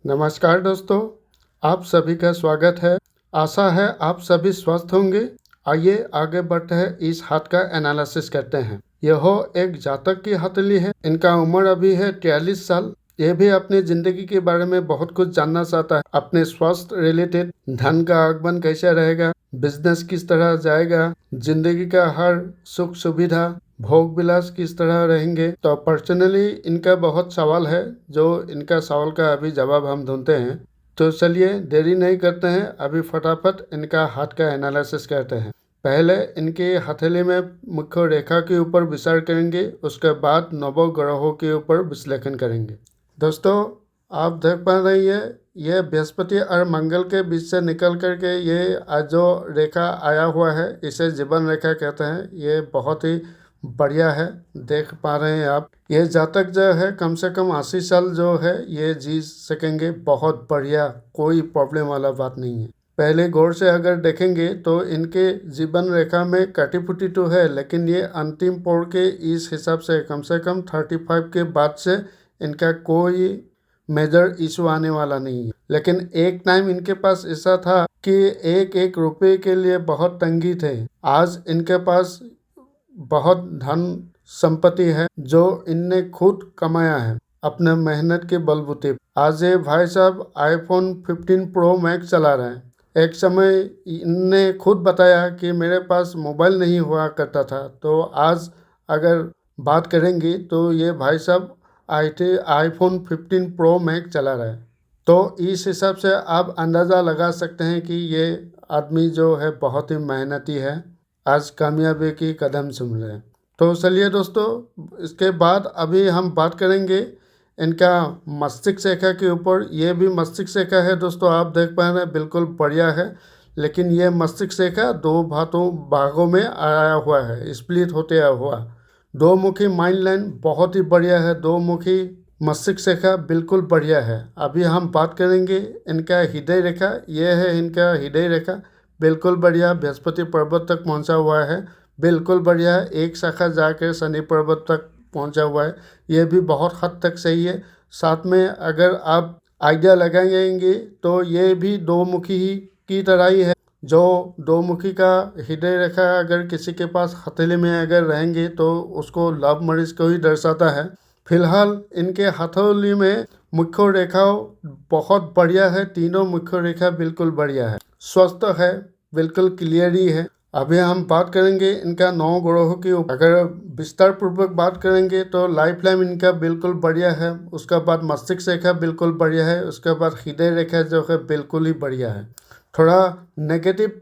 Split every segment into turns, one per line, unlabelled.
नमस्कार दोस्तों, आप सभी का स्वागत है। आशा है आप सभी स्वस्थ होंगे। आइए आगे बढ़ते हैं, इस हाथ का एनालिसिस करते हैं। यह एक जातक की हथेली है। इनका उम्र अभी है 43 साल। ये भी अपनी जिंदगी के बारे में बहुत कुछ जानना चाहता है। अपने स्वास्थ्य रिलेटेड, धन का आगमन कैसा रहेगा, बिजनेस किस तरह जाएगा, जिंदगी का हर सुख सुविधा, भोग विलास किस तरह रहेंगे। तो पर्सनली इनका बहुत सवाल है, जो इनका सवाल का अभी जवाब हम ढूंढते हैं। तो चलिए देरी नहीं करते हैं, अभी फटाफट इनका हाथ का एनालिसिस करते हैं। पहले इनके हथेली में मुख्य रेखा के ऊपर विचार करेंगे, उसके बाद नवग्रहों के ऊपर विश्लेषण करेंगे। दोस्तों, आप देख पा रही है, ये बृहस्पति और मंगल के बीच से निकल करके ये जो रेखा आया हुआ है, इसे जीवन रेखा कहते हैं। ये बहुत ही बढ़िया है, देख पा रहे हैं आप। ये जातक जो है कम से कम 80 साल जो है ये जी सकेंगे। बहुत बढ़िया, कोई प्रॉब्लम वाला बात नहीं है। पहले गौर से अगर देखेंगे तो इनके जीवन रेखा में कटी-फुटी तो है, लेकिन ये अंतिम पौड़ के इस हिसाब से कम 35 के बाद से इनका कोई मेजर इशू आने वाला नहीं है। लेकिन एक टाइम इनके पास ऐसा था कि एक एक रुपए के लिए बहुत तंगी थे। आज इनके पास बहुत धन संपत्ति है, जो इनने खुद कमाया है अपने मेहनत के बलबूते। आज ये भाई साहब आईफोन 15 प्रो मैक्स चला रहे हैं। एक समय इनने खुद बताया कि मेरे पास मोबाइल नहीं हुआ करता था। तो आज अगर बात करेंगे तो ये भाई साहब आईफोन 15 प्रो मैक्स चला रहा है। तो इस हिसाब से आप अंदाज़ा लगा सकते हैं कि ये आदमी जो है बहुत ही मेहनती है, आज कामयाबी की कदम चूम रहे हैं। तो चलिए दोस्तों, इसके बाद अभी हम बात करेंगे इनका मस्तिष्क रेखा के ऊपर। ये भी मस्तिष्क रेखा है दोस्तों, आप देख पा रहे हैं, बिल्कुल बढ़िया है। लेकिन ये मस्तिष्क रेखा दो भागों में आया हुआ है, स्प्लिट होते हुआ। दो मुखी माइंड लाइन बहुत ही बढ़िया है, दो मुखी मस्तिष्क रेखा बिल्कुल बढ़िया है। अभी हम बात करेंगे इनका हृदय रेखा। ये है इनका हृदय रेखा, बिल्कुल बढ़िया, बृहस्पति पर्वत तक पहुंचा हुआ है, बिल्कुल बढ़िया है। एक शाखा जाकर शनि पर्वत तक पहुंचा हुआ है, ये भी बहुत हद तक सही है। साथ में अगर आप आइडिया लगाएंगे तो ये भी दो मुखी ही की तरह ही है। जो दो मुखी का हृदय रेखा अगर किसी के पास हथेली में अगर रहेंगे तो उसको लव मैरिज को ही दर्शाता है। फिलहाल इनके हथेली में मुख्य रेखा बहुत बढ़िया है, तीनों मुख्य रेखा बिल्कुल बढ़िया है, स्वस्थ है, बिल्कुल क्लियर ही है। अभी हम बात करेंगे इनका 9 ग्रहों के ऊपर। अगर विस्तार पूर्वक बात करेंगे तो लाइफ लाइन इनका बिल्कुल बढ़िया है, उसके बाद मस्तिष्क रेखा बिल्कुल बढ़िया है, उसके बाद हृदय रेखा जो है बिल्कुल ही बढ़िया है। थोड़ा नेगेटिव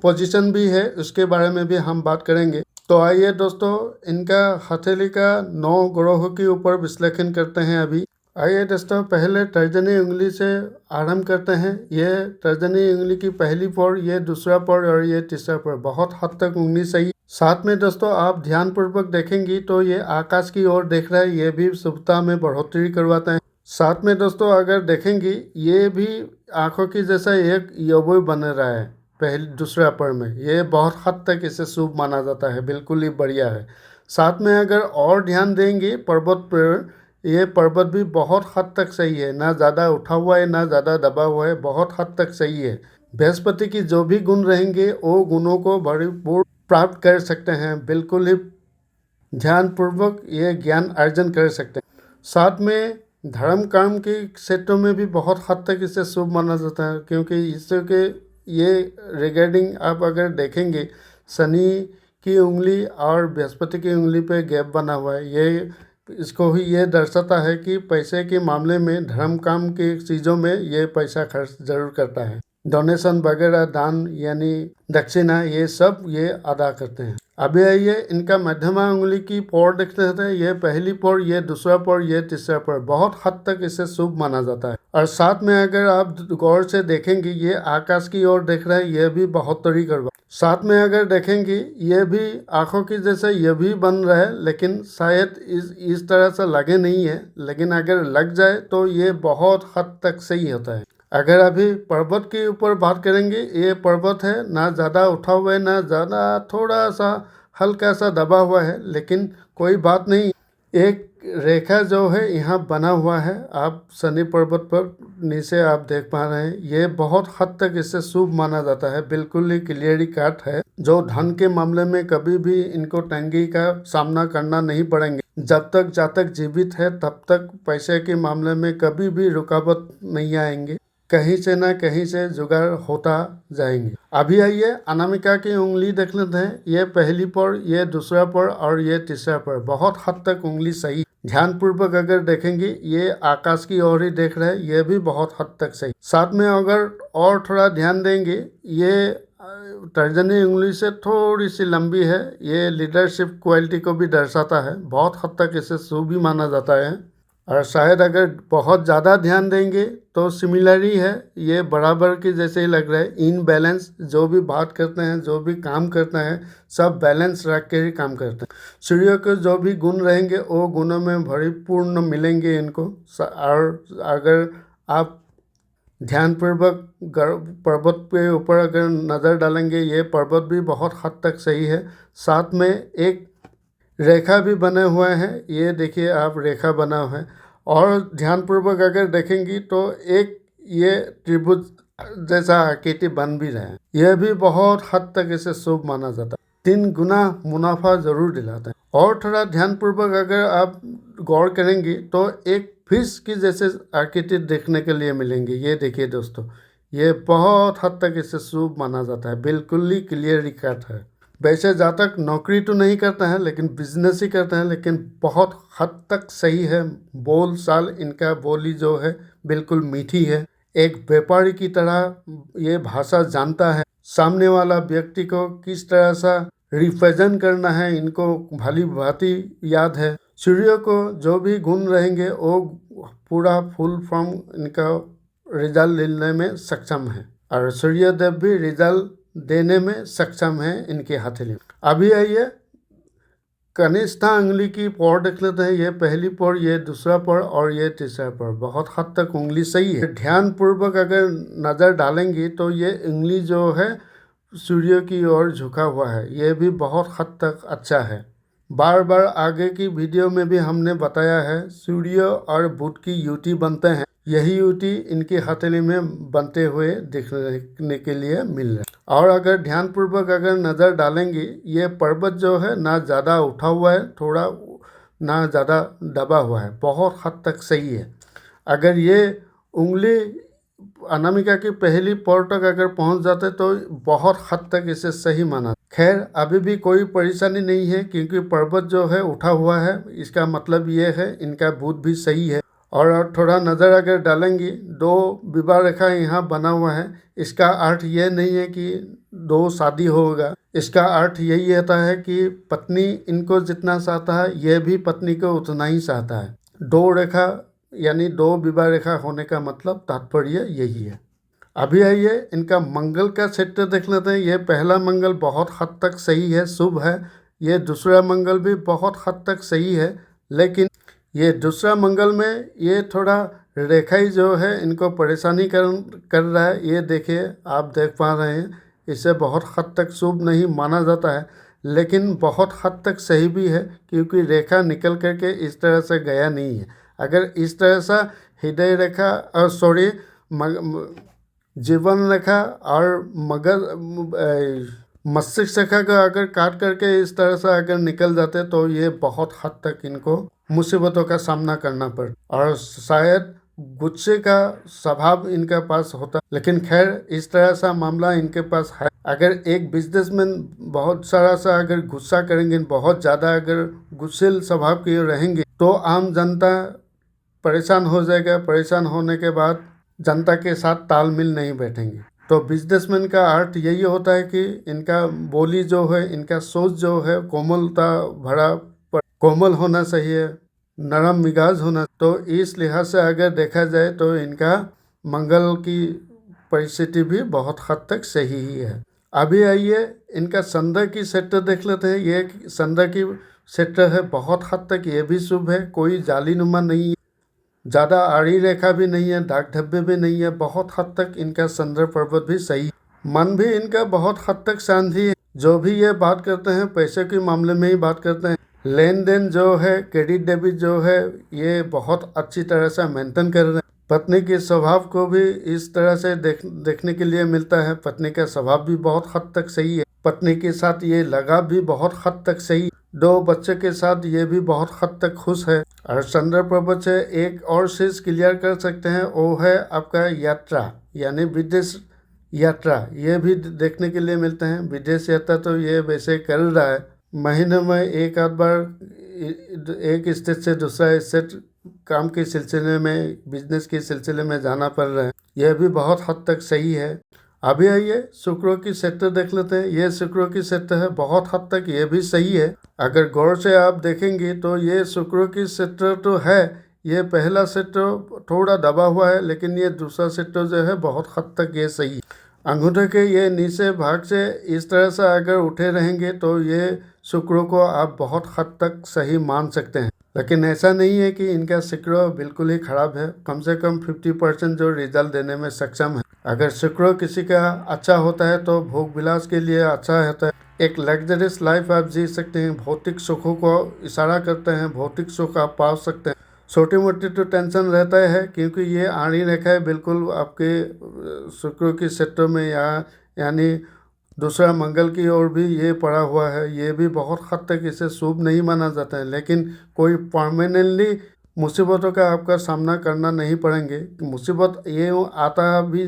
पोजीशन भी है, उसके बारे में भी हम बात करेंगे। तो आइए दोस्तों, इनका हथेली का 9 ग्रहों के ऊपर विश्लेषण करते हैं। अभी आइए दोस्तों, पहले तर्जनी उंगली से आरंभ करते हैं। ये तर्जनी उंगली की पहली पौड़, ये दूसरा पौड़ और ये तीसरा पौड़, बहुत हद तक उंगली सही। साथ में दोस्तों आप ध्यानपूर्वक देखेंगी तो ये आकाश की ओर देख रहा है, ये भी शुभता में बढ़ोतरी करवाता है। साथ में दोस्तों अगर देखेंगी, ये भी आंखों की जैसा एक यौवन बन रहा है पहले दूसरे अपर में, ये बहुत हद तक इसे शुभ माना जाता है, बिल्कुल ही बढ़िया है। साथ में अगर और ध्यान देंगे पर्वत पर, ये पर्वत भी बहुत हद तक सही है, ना ज़्यादा उठा हुआ है ना ज़्यादा दबा हुआ है, बहुत हद तक सही है। बृहस्पति की जो भी गुण रहेंगे वो गुणों को भरपूर प्राप्त कर सकते हैं, बिल्कुल ही ध्यानपूर्वक ये ज्ञान अर्जन कर सकते हैं। साथ में धर्म कर्म के क्षेत्रों में भी बहुत हद तक इसे शुभ माना जाता है, क्योंकि इसके ये रिगार्डिंग आप अगर देखेंगे, शनि की उंगली और बृहस्पति की उंगली पे गैप बना हुआ है, ये इसको ही ये दर्शाता है कि पैसे के मामले में, धर्म काम की चीज़ों में ये पैसा खर्च जरूर करता है। डोनेशन वगैरह, दान यानी दक्षिणा, ये सब ये अदा करते हैं। अभी आइए इनका मध्यमा उंगली की पौड़ देखते हैं। ये पहली पौड़, ये दूसरा पौड़, ये तीसरा पौड़, बहुत हद तक इसे शुभ माना जाता है। और साथ में अगर आप गौर से देखेंगे, ये आकाश की ओर देख रहे हैं, ये भी बहुत तरी करवा। साथ में अगर देखेंगे, ये भी आंखों की जैसे ये भी बन रहा है, लेकिन शायद इस तरह से लगे नहीं है, लेकिन अगर लग जाए तो ये बहुत हद तक सही होता है। अगर अभी पर्वत के ऊपर बात करेंगे, ये पर्वत है, ना ज़्यादा उठा हुआ है ना ज़्यादा, थोड़ा सा हल्का सा दबा हुआ है, लेकिन कोई बात नहीं। एक रेखा जो है यहाँ बना हुआ है, आप शनि पर्वत पर नीचे आप देख पा रहे हैं, ये बहुत हद तक इसे शुभ माना जाता है। बिल्कुल ही क्लियरली कट है, जो धन के मामले में कभी भी इनको तंगी का सामना करना नहीं पड़ेंगे। जब तक जातक जीवित है तब तक पैसे के मामले में कभी भी रुकावट नहीं आएंगे, कहीं से ना कहीं से जुगाड़ होता जाएंगे। अभी आइए अनामिका की उंगली देख लेते हैं। ये पहली पर, ये दूसरा पर और ये तीसरा पर। बहुत हद तक उंगली सही, ध्यान पूर्वक अगर देखेंगे ये आकाश की ओर ही देख रहे हैं, ये भी बहुत हद तक सही। साथ में अगर और थोड़ा ध्यान देंगे, ये तर्जनी उंगली से थोड़ी सी लंबी है, ये लीडरशिप क्वालिटी को भी दर्शाता है। बहुत हद तक इसे शुभ भी माना जाता है। और शायद अगर बहुत ज़्यादा ध्यान देंगे तो सिमिलर ही है, ये बराबर के जैसे ही लग रहा है। इन बैलेंस, जो भी बात करते हैं, जो भी काम करते हैं, सब बैलेंस रख के ही काम करते हैं। सूर्य के जो भी गुण रहेंगे वो गुणों में भरीपूर्ण मिलेंगे इनको। और अगर आप ध्यानपूर्वक पर्वत के ऊपर अगर नज़र डालेंगे, ये पर्वत भी बहुत हद तक सही है। साथ में एक रेखा भी बने हुए हैं, ये देखिए आप, रेखा बना हुआ है। और ध्यानपूर्वक अगर देखेंगी तो एक ये त्रिभुज जैसा आकृति बन भी रहा है, यह भी बहुत हद तक इसे शुभ माना जाता है। 3 गुना मुनाफा जरूर दिलाता है। और थोड़ा ध्यानपूर्वक अगर आप गौर करेंगी तो एक फिश की जैसे आकृति देखने के लिए मिलेंगे। ये देखिए दोस्तों, ये बहुत हद तक इसे शुभ माना जाता है। बिल्कुल ही क्लियर कट है। वैसे जातक नौकरी तो नहीं करते हैं लेकिन बिजनेस ही करते हैं, लेकिन बहुत हद तक सही है। बोल चाल, इनका बोली जो है बिल्कुल मीठी है। एक व्यापारी की तरह ये भाषा जानता है, सामने वाला व्यक्ति को किस तरह से रिप्रेजेंट करना है इनको भली भांति याद है। सूर्य को जो भी गुण रहेंगे वो पूरा फुल फॉर्म इनका रिजल्ट लेने में सक्षम है, और सूर्यदेव भी रिजल्ट देने में सक्षम है इनके हथेली। अभी आइए कनिष्ठा उंगली की पौर देख लेते हैं। ये पहली पौर, ये दूसरा पौर और ये तीसरा पौर। बहुत हद तक उंगली सही है। ध्यान पूर्वक अगर नज़र डालेंगी तो ये उंगली जो है सूर्य की ओर झुका हुआ है, ये भी बहुत हद तक अच्छा है। बार बार आगे की वीडियो में भी हमने बताया है, सूर्य और बुध की युति बनते हैं। यही युति इनकी हथेली में बनते हुए दिखने के लिए मिल रहा है। और अगर ध्यानपूर्वक अगर नज़र डालेंगे, ये पर्वत जो है ना ज़्यादा उठा हुआ है, थोड़ा ना ज़्यादा दबा हुआ है, बहुत हद तक सही है। अगर ये उंगली अनामिका की पहली पौर तक अगर पहुंच जाते तो बहुत हद तक इसे सही माना। खैर अभी भी कोई परेशानी नहीं है, क्योंकि पर्वत जो है उठा हुआ है, इसका मतलब ये है इनका बुध भी सही है। और थोड़ा नज़र अगर डालेंगे, 2 विवाह रेखा यहाँ बना हुआ है। इसका अर्थ ये नहीं है कि 2 शादी होगा, इसका अर्थ यही होता है कि पत्नी इनको जितना चाहता है, यह भी पत्नी को उतना ही चाहता है। 2 रेखा यानी 2 विवाह रेखा होने का मतलब तात्पर्य यही है। अभी आइए इनका मंगल का क्षेत्र देख लेते हैं। ये पहला मंगल बहुत हद तक सही है, शुभ है। ये दूसरा मंगल भी बहुत हद तक सही है, लेकिन ये दूसरा मंगल में ये थोड़ा रेखाई जो है इनको परेशानी कर रहा है। ये देखिए, आप देख पा रहे हैं, इसे बहुत हद तक शुभ नहीं माना जाता है, लेकिन बहुत हद तक सही भी है, क्योंकि रेखा निकल करके इस तरह से गया नहीं है। अगर इस तरह से हृदय रेखा और जीवन रेखा और मस्तिष्क रेखा का अगर काट करके इस तरह से अगर निकल जाते तो ये बहुत हद तक इनको मुसीबतों का सामना करना पड़े, और शायद गुस्से का स्वभाव इनके पास होता। लेकिन खैर इस तरह सा मामला इनके पास है। अगर एक बिजनेसमैन बहुत सारा सा अगर गुस्सा करेंगे, बहुत ज़्यादा अगर गुस्सेल स्वभाव के रहेंगे, तो आम जनता परेशान हो जाएगा। परेशान होने के बाद जनता के साथ तालमेल नहीं बैठेंगे। तो बिजनेसमैन का अर्थ यही होता है कि इनका बोली जो है, इनका सोच जो है, कोमलता भरा कोमल होना चाहिए, नरम मिजाज होना। तो इस लिहाज से अगर देखा जाए तो इनका मंगल की परिस्थिति भी बहुत हद तक सही ही है। अभी आइए इनका संध्या की क्षेत्र देख लेते हैं। ये संध्या की क्षेत्र है, बहुत हद तक ये भी शुभ है। कोई जालीनुमा नहीं है, ज़्यादा आड़ी रेखा भी नहीं है, दाग धब्बे भी नहीं है। बहुत हद तक इनका संध्या पर्वत भी सही। मन भी इनका बहुत हद तक शांति है। जो भी ये बात करते हैं पैसे के मामले में ही बात करते हैं। लेन देन जो है, क्रेडिट डेबिट जो है, ये बहुत अच्छी तरह से मेंटेन कर रहे हैं। पत्नी के स्वभाव को भी इस तरह से देखने के लिए मिलता है। पत्नी का स्वभाव भी बहुत हद तक सही है, पत्नी के साथ ये लगाव भी बहुत हद तक सही, 2 बच्चे के साथ ये भी बहुत हद तक खुश है। और चंद्र प्रभु से एक और चीज क्लियर कर सकते हैं, वो है आपका यात्रा, यानी विदेश यात्रा, ये भी देखने के लिए मिलते हैं। विदेश यात्रा तो ये वैसे कर रहा है, महीने में एक आध बार एक स्टेट से दूसरा स्टेट काम के सिलसिले में, बिजनेस के सिलसिले में जाना पड़ रहा है, यह भी बहुत हद तक सही है। अभी आइए शुक्र की क्षेत्र देख लेते हैं। ये शुक्र की क्षेत्र है, बहुत हद तक ये भी सही है। अगर गौर से आप देखेंगे तो ये शुक्र की क्षेत्र तो है, ये पहला क्षेत्र थोड़ा दबा हुआ है, लेकिन ये दूसरा क्षेत्र जो है बहुत हद तक ये सही। अंगूठे के ये नीचे भाग से इस तरह से अगर उठे रहेंगे तो ये शुक्र को आप बहुत हद तक सही मान सकते हैं। लेकिन ऐसा नहीं है कि इनका शुक्र बिल्कुल ही खराब है, कम से कम 50% जो रिजल्ट देने में सक्षम है। अगर शुक्र किसी का अच्छा होता है तो भोग विलास के लिए अच्छा होता है, एक लग्जरियस लाइफ आप जी सकते हैं, भौतिक सुखों को इशारा करते हैं, भौतिक सुख आप पा सकते हैं। छोटी मोटी तो टेंशन रहता है, क्योंकि ये आड़ी रेखा है बिल्कुल आपके शुक्र के क्षेत्र में, यानी दूसरा मंगल की ओर भी ये पड़ा हुआ है। ये भी बहुत हद तक इसे शुभ नहीं माना जाता है, लेकिन कोई परमानेंटली मुसीबतों का आपका सामना करना नहीं पड़ेंगे। मुसीबत ये आता भी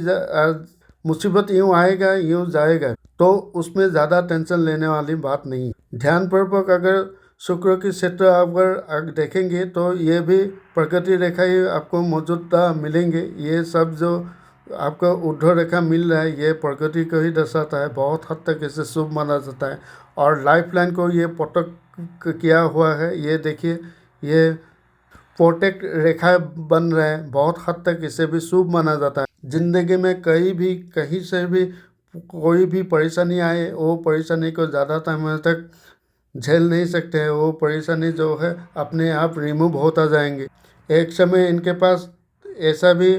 मुसीबत यूँ आएगा यूँ जाएगा, तो उसमें ज़्यादा टेंशन लेने वाली बात नहीं। ध्यानपूर्वक अगर शुक्र की क्षेत्र अगर देखेंगे तो ये भी प्रगति रेखा ही आपको मौजूदा मिलेंगे। ये सब जो आपको ऊर्ध्व रेखा मिल रहा है ये प्रगति को ही दर्शाता है, बहुत हद तक इसे शुभ माना जाता है। और लाइफ लाइन को ये प्रोटेक्ट किया हुआ है, ये देखिए ये प्रोटेक्ट रेखा बन रहा है, बहुत हद तक इसे भी शुभ माना जाता है। जिंदगी में कहीं से भी कोई भी परेशानी आए, वो परेशानी को ज़्यादा टाइम तक झेल नहीं सकते हैं, वो परेशानी जो है अपने आप रिमूव होता जाएंगे। एक समय इनके पास ऐसा भी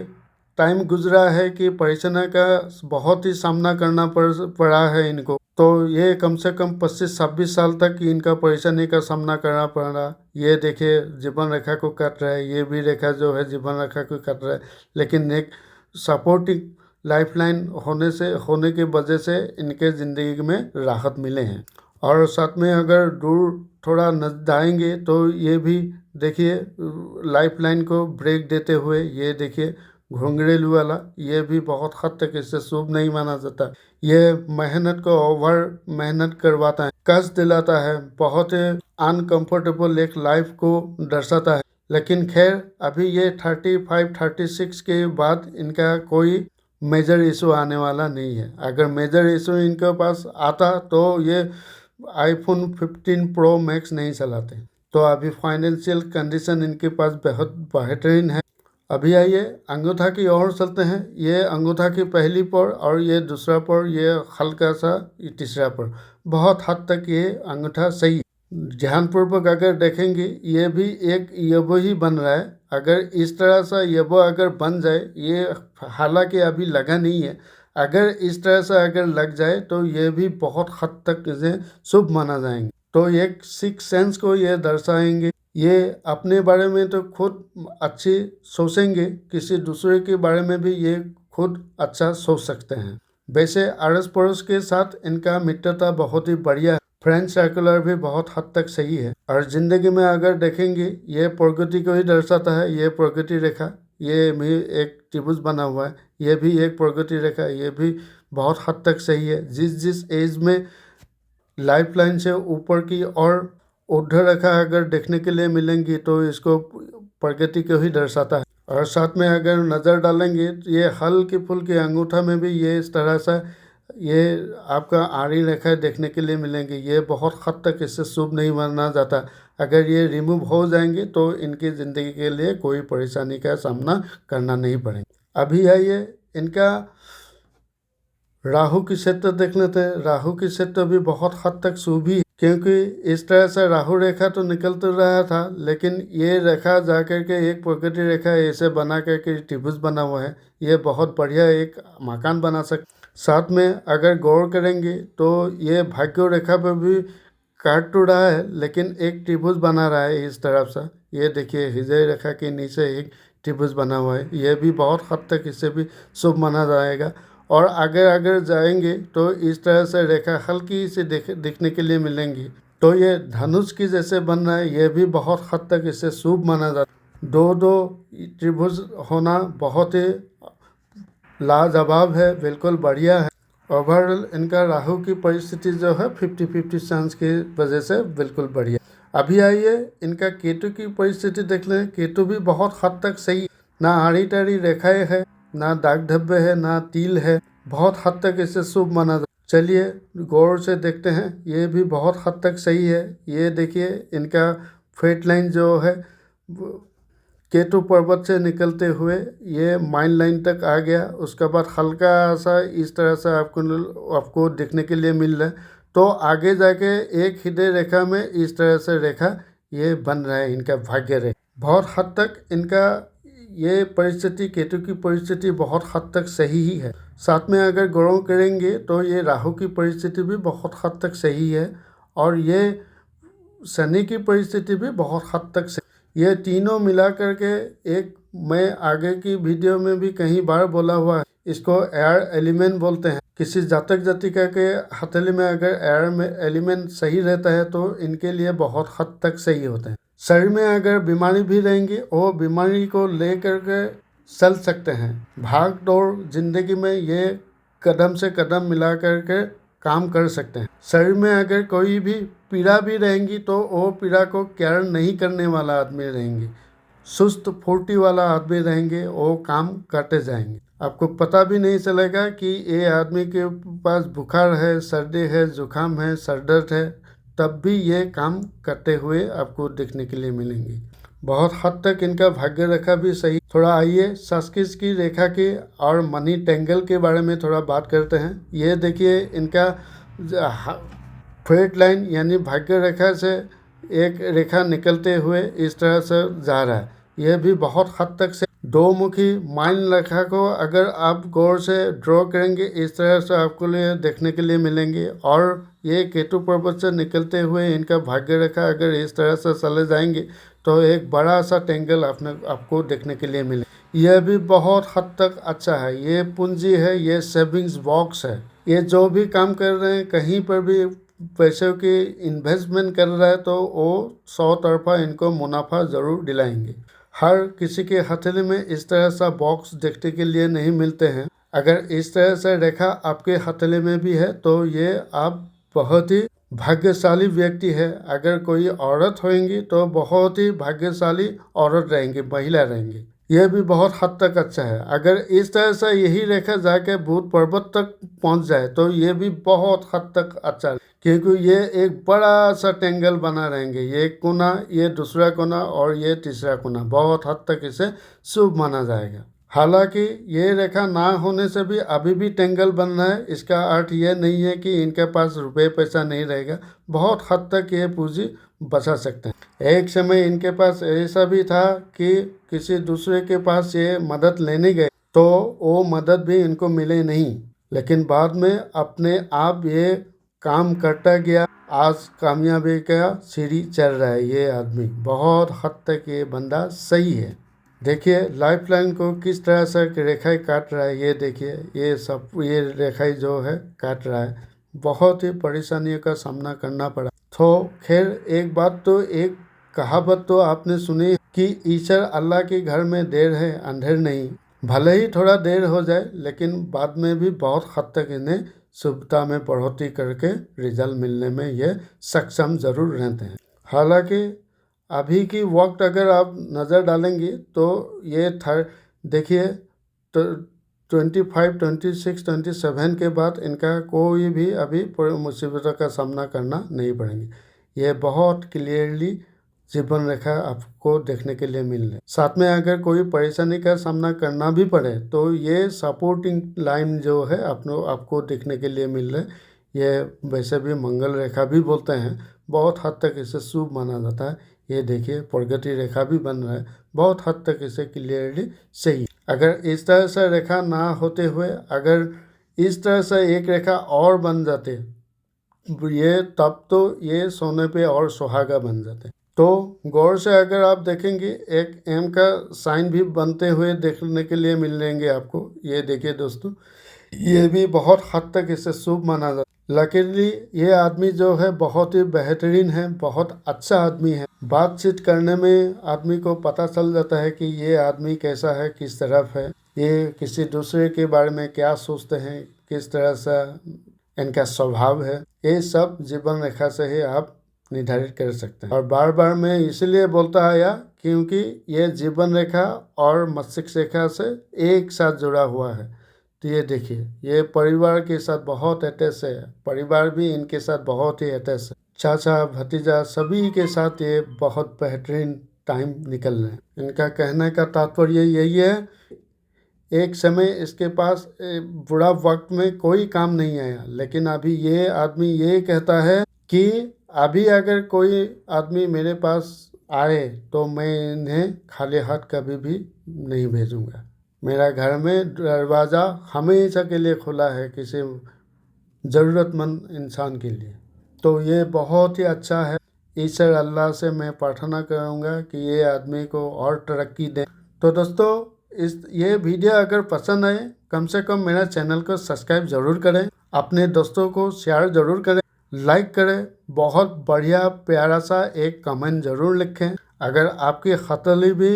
टाइम गुजरा है कि परेशानी का बहुत ही सामना करना पड़ा है इनको, तो ये कम से कम 25-26 साल तक इनका परेशानी का सामना करना पड़ा। ये देखिए जीवन रेखा को काट रहा है, ये भी रेखा जो है जीवन रेखा को काट रहा है, लेकिन एक सपोर्टिंग लाइफलाइन होने की वजह से इनके ज़िंदगी में राहत मिले हैं। और साथ में अगर दूर थोड़ा जाएंगे तो ये भी देखिए लाइफलाइन को ब्रेक देते हुए, ये देखिए घुंघरेलू वाला, ये भी बहुत हद तक इससे शुभ नहीं माना जाता। ये मेहनत को ओवर मेहनत करवाता है, कष्ट दिलाता है, बहुत अनकंफर्टेबल एक लाइफ को दर्शाता है। लेकिन खैर अभी ये 35-36 के बाद इनका कोई मेजर इशू आने वाला नहीं है। अगर मेजर इशू इनके पास आता तो ये आईफोन 15 प्रो मैक्स नहीं चलाते। तो अभी फाइनेंशियल कंडीशन इनके पास बहुत बेहतरीन है। अभी आइए अंगूठा की ओर चलते हैं। ये अंगूठा की पहली पर और ये दूसरा पर, ये हल्का सा तीसरा पर, बहुत हद तक ये अंगूठा सही। ध्यानपूर्वक अगर देखेंगे ये भी एक यबो ही बन रहा है। अगर इस तरह सा यबो अगर बन जाए, ये हालांकि अभी लगा नहीं है, अगर इस तरह से अगर लग जाए तो ये भी बहुत हद तक इसे शुभ माना जाएंगे। तो एक सिक्स सेंस को ये दर्शाएंगे। ये अपने बारे में तो खुद अच्छी सोचेंगे, किसी दूसरे के बारे में भी ये खुद अच्छा सोच सकते हैं। वैसे अड़ोस पड़ोस के साथ इनका मित्रता बहुत ही बढ़िया है, फ्रेंड सर्कुलर भी बहुत हद तक सही है। और ज़िंदगी में अगर देखेंगे ये प्रगति को ही दर्शाता है। ये प्रगति रेखा, ये भी एक त्रिभुज बना हुआ है, ये भी एक प्रगति रेखा, ये भी बहुत हद तक सही है। जिस एज में लाइफ लाइन से ऊपर की और ऊर्ध्व रेखा अगर देखने के लिए मिलेंगी तो इसको प्रगति को ही दर्शाता है। और साथ में अगर नज़र डालेंगे तो ये हल्की फुल्की अंगूठा में भी ये इस तरह से ये आपका आड़ी रेखा देखने के लिए मिलेंगी। ये बहुत हद तक इससे शुभ नहीं माना जाता। अगर ये रिमूव हो जाएंगे तो इनकी ज़िंदगी के लिए कोई परेशानी का सामना करना नहीं पड़ेगा। अभी आइए इनका राहु की क्षेत्र देख लेते हैं। राहु की क्षेत्र भी बहुत हद तक शुभ ही, क्योंकि इस तरह से राहु रेखा तो निकल तो रहा था, लेकिन ये रेखा जा कर के एक प्रगति रेखा ऐसे बना करके त्रिभुज बना हुआ है। ये बहुत बढ़िया एक मकान बना सकते। साथ में अगर गौर करेंगे तो ये भाग्य रेखा पर भी काट तो रहा है, लेकिन एक त्रिभुज बना रहा है इस तरफ से। ये देखिए हृदय रेखा के नीचे एक त्रिभुज बना हुआ है, यह भी बहुत हद तक इसे भी शुभ माना जाएगा। और अगर जाएंगे तो इस तरह से रेखा हल्की सी दिखने के लिए मिलेंगी, तो ये धनुष की जैसे बन रहा है, यह भी बहुत हद तक इसे शुभ माना जाता है। दो त्रिभुज होना बहुत ही लाजवाब है, बिल्कुल बढ़िया है। ओवरऑल इनका राहु की परिस्थिति जो है 50-50 चांस की वजह से बिल्कुल बढ़िया। अभी आइए इनका केतु की परिस्थिति देख लें। केतु भी बहुत हद तक सही, ना आड़ी टेढ़ी रेखाएं है, ना दाग धब्बे है, ना तिल है, बहुत हद तक इसे शुभ माना जाता। चलिए गौर से देखते हैं, ये भी बहुत हद तक सही है। ये देखिए इनका फेट लाइन जो है केतु पर्वत से निकलते हुए ये माइन लाइन तक आ गया, उसके बाद हल्का सा इस तरह से आपको देखने के लिए मिल रहा है। तो आगे जाके एक हृदय रेखा में इस तरह से रेखा ये बन रहा है, इनका भाग्य रेखा। बहुत हद तक इनका ये परिस्थिति, केतु की परिस्थिति बहुत हद तक सही ही है। साथ में अगर गौर करेंगे तो ये राहु की परिस्थिति भी बहुत हद तक सही है, और ये शनि की परिस्थिति भी बहुत हद तक सही। ये तीनों मिला करके एक, मैं आगे की वीडियो में भी कई बार बोला हुआ है, इसको एयर एलिमेंट बोलते हैं। किसी जातक जातिका के हथेली में अगर एयर में एलिमेंट सही रहता है तो इनके लिए बहुत हद तक सही होते हैं। शरीर में अगर बीमारी भी रहेंगी, वो बीमारी को ले करके चल सकते हैं। भाग दौड़ जिंदगी में ये कदम से कदम मिला करके काम कर सकते हैं। शरीर में अगर कोई भी पीड़ा भी रहेंगी तो वो पीड़ा को केयर नहीं करने वाला आदमी रहेंगे, सुस्त फुर्ती वाला आदमी रहेंगे, वो काम करते जाएंगे। आपको पता भी नहीं चलेगा कि ये आदमी के पास बुखार है, सर्दी है, जुकाम है, सर दर्द है, तब भी ये काम करते हुए आपको देखने के लिए मिलेंगे। बहुत हद तक इनका भाग्य रेखा भी सही। थोड़ा आइए सस्किस की रेखा की और मनी टेंगल के बारे में थोड़ा बात करते हैं। ये देखिए इनका फेट लाइन यानी भाग्य रेखा से एक रेखा निकलते हुए इस तरह से जा रहा है। यह भी बहुत हद तक से दो मुखी माइन रेखा को अगर आप गौर से ड्रॉ करेंगे, इस तरह से आपको लिए देखने के लिए मिलेंगे। और ये केतु पर्वत से निकलते हुए इनका भाग्य रेखा अगर इस तरह से चले जाएंगे तो एक बड़ा सा टेंगल आपको देखने के लिए मिले। यह भी बहुत हद तक अच्छा है। ये पूंजी है, ये सेविंग्स बॉक्स है। ये जो भी काम कर रहे हैं, कहीं पर भी पैसों की इन्वेस्टमेंट कर रहा है तो वो 100 तरफा इनको मुनाफा ज़रूर दिलाएंगे। हर किसी के हथेली में इस तरह सा बॉक्स देखने के लिए नहीं मिलते हैं। अगर इस तरह से रेखा आपके हथेली में भी है तो ये आप बहुत ही भाग्यशाली व्यक्ति है। अगर कोई औरत होंगी तो बहुत ही भाग्यशाली औरत रहेंगी, महिला रहेंगी। यह भी बहुत हद तक अच्छा है। अगर इस तरह से यही रेखा जाके भूत पर्वत तक पहुंच जाए तो ये भी बहुत हद तक अच्छा है, क्योंकि ये एक बड़ा सा टेंगल बना रहेंगे। ये कोना, ये दूसरा कोना और ये तीसरा कोना, बहुत हद तक इसे शुभ माना जाएगा। हालांकि ये रेखा ना होने से भी अभी भी टेंगल बन रहा है, इसका अर्थ ये नहीं है कि इनके पास रुपये पैसा नहीं रहेगा। बहुत हद तक ये पूंजी बचा सकते हैं। एक समय इनके पास ऐसा भी था कि किसी दूसरे के पास ये मदद लेने गए तो वो मदद भी इनको मिले नहीं, लेकिन बाद में अपने आप ये काम करता गया। आज कामयाबी का सीढ़ी चढ़ रहा है ये आदमी। बहुत हद तक ये बंदा सही है। देखिए लाइफ लाइन को किस तरह से रेखाएं काट रहा है। ये देखिए ये रेखाएं जो है काट रहा है। बहुत ही परेशानियों का सामना करना पड़ा। तो खैर एक बात तो, एक कहावत तो आपने सुनी कि ईश्वर अल्लाह के घर में देर है अंधेर नहीं। भले ही थोड़ा देर हो जाए लेकिन बाद में भी बहुत हद तक इन्हें शुभता में बढ़ोतरी करके रिजल्ट मिलने में ये सक्षम ज़रूर रहते हैं। हालांकि अभी की वक्त अगर आप नज़र डालेंगे तो ये देखिए तो 25, 26, 27 के बाद इनका कोई भी अभी मुसीबतों का सामना करना नहीं पड़ेंगे। ये बहुत क्लियरली जीवन रेखा आपको देखने के लिए मिल रही है। साथ में अगर कोई परेशानी का सामना करना भी पड़े तो ये सपोर्टिंग लाइन जो है आपको देखने के लिए मिल रहा है। ये वैसे भी मंगल रेखा भी बोलते हैं, बहुत हद तक इसे शुभ माना जाता है। ये देखिए प्रगति रेखा भी बन रहा है, बहुत हद तक इसे क्लियरली सही। अगर इस तरह से रेखा ना होते हुए अगर इस तरह से एक रेखा और बन जाते ये, तब तो ये सोने पे और सुहागा बन जाते। तो गौर से अगर आप देखेंगे एक एम का साइन भी बनते हुए देखने के लिए मिल जाएंगे आपको। ये देखिए दोस्तों, ये भी बहुत हद तक इसे शुभ माना जाता है। लकीली ये आदमी जो है बहुत ही बेहतरीन है, बहुत अच्छा आदमी है। बातचीत करने में आदमी को पता चल जाता है कि ये आदमी कैसा है, किस तरफ है, ये किसी दूसरे के बारे में क्या सोचते हैं, किस तरह से इनका स्वभाव है। ये सब जीवन रेखा से ही आप निर्धारित कर सकते हैं। और बार बार मैं इसलिए बोलता आया क्योंकि ये जीवन रेखा और मस्तिष्क रेखा से एक साथ जुड़ा हुआ है। तो ये देखिए, ये परिवार के साथ बहुत अटैच है, परिवार भी इनके साथ बहुत ही अटैच है। चाचा भतीजा सभी के साथ ये बहुत बेहतरीन टाइम निकल रहे हैं। इनका कहने का तात्पर्य यही है, एक समय इसके पास बुरा वक्त में कोई काम नहीं आया, लेकिन अभी ये आदमी ये कहता है कि अभी अगर कोई आदमी मेरे पास आए तो मैं इन्हें खाली हाथ कभी भी नहीं भेजूंगा। मेरा घर में दरवाज़ा हमेशा के लिए खुला है किसी ज़रूरतमंद इंसान के लिए। तो ये बहुत ही अच्छा है। ईश्वर अल्लाह से मैं प्रार्थना करूँगा कि ये आदमी को और तरक्की दे। तो दोस्तों, ये वीडियो अगर पसंद आए, कम से कम मेरा चैनल को सब्सक्राइब ज़रूर करें, अपने दोस्तों को शेयर ज़रूर करें, लाइक करें, बहुत बढ़िया प्यारा सा एक कमेंट ज़रूर लिखें। अगर आपकी खतली भी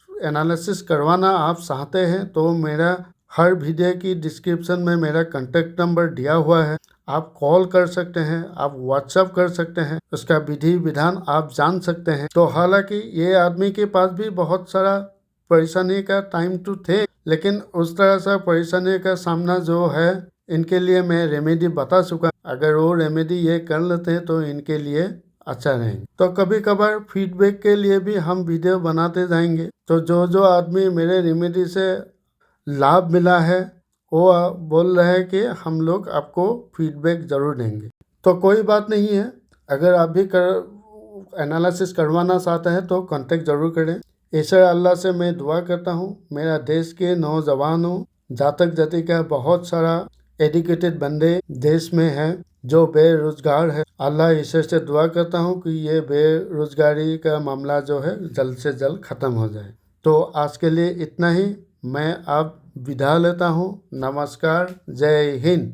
एनालिसिस करवाना आप चाहते हैं तो मेरा हर वीडियो की डिस्क्रिप्शन में मेरा कॉन्टैक्ट नंबर दिया हुआ है। आप कॉल कर सकते हैं, आप व्हाट्सएप कर सकते हैं, उसका विधि विधान आप जान सकते हैं। तो हालांकि ये आदमी के पास भी बहुत सारा परेशानी का टाइम तो थे, लेकिन उस तरह से परेशानी का सामना जो है इनके लिए मैं रेमेडी बता चुका। अगर वो रेमेडी ये कर लेते हैं तो इनके लिए अच्छा रहेंगे। तो कभी कभार फीडबैक के लिए भी हम वीडियो बनाते जाएंगे। तो जो आदमी मेरे रेमेडी से लाभ मिला है वो बोल रहे हैं कि हम लोग आपको फीडबैक ज़रूर देंगे। तो कोई बात नहीं है, अगर आप भी एनालिसिस करवाना चाहते हैं तो कांटेक्ट ज़रूर करें। ईश्वर अल्लाह से मैं दुआ करता हूँ मेरा देश के नौजवानों, जातक जातिका बहुत सारा एजुकेटेड बंदे देश में हैं जो बेरोजगार है। अल्लाह ईश्वर से दुआ करता हूँ कि ये बेरोजगारी का मामला जो है जल्द से जल्द ख़त्म हो जाए। तो आज के लिए इतना ही, मैं अब विदा लेता हूँ। नमस्कार, जय हिंद।